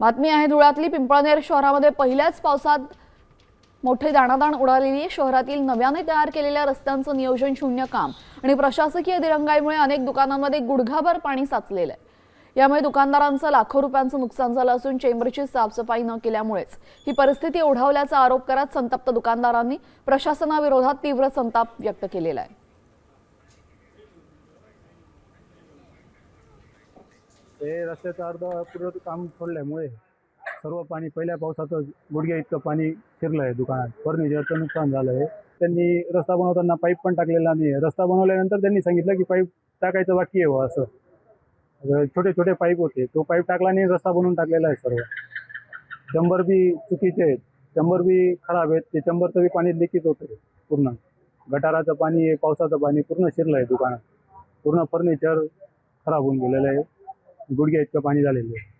बातमी आहे धुळ्यातली। पिंपळनेर शहरामध्ये पहिल्याच पावसात मोठे दाणादाण उडालेली आहे। शहरातील नव्याने तयार केलेल्या रस्त्यांचं नियोजन शून्य काम आणि प्रशासकीय दिरंगाईमुळे अनेक दुकानांमध्ये गुडघाभर पाणी साचलेलं आहे। यामुळे दुकानदारांचं लाखो रुपयांचं नुकसान झालं असून चेंबरची साफसफाई न केल्यामुळेच ही परिस्थिती ओढावल्याचा आरोप करत संतप्त दुकानदारांनी प्रशासनाविरोधात तीव्र संताप व्यक्त केलेला आहे। हे रस्त्याचं अर्धपूर्ण काम सोडल्यामुळे सर्व पाणी पहिल्या पावसातच गुडघ्या इतकं पाणी शिरलं आहे दुकानात। फर्निचरचं नुकसान झालं आहे। त्यांनी रस्ता बनवताना पाईप पण टाकलेला नाही आहे। रस्ता बनवल्यानंतर त्यांनी सांगितलं की पाईप टाकायचं बाकी आहे बुवा असं। छोटे छोटे पाईप होते, तो पाईप टाकला आणि रस्ता बनवून टाकलेला आहे सर्व। चंबर बी चुकीचे आहेत, चंबर बी खराब आहेत। ते चंबरचं बी पाणी लिकेज होतं पूर्ण। गटाराचं पाणी आहे, पावसाचं पाणी पूर्ण शिरलं आहे दुकानात। पूर्ण फर्निचर खराब होऊन गेलेलं आहे, गुडघ्या इतकं पाणी झालेलं आहे।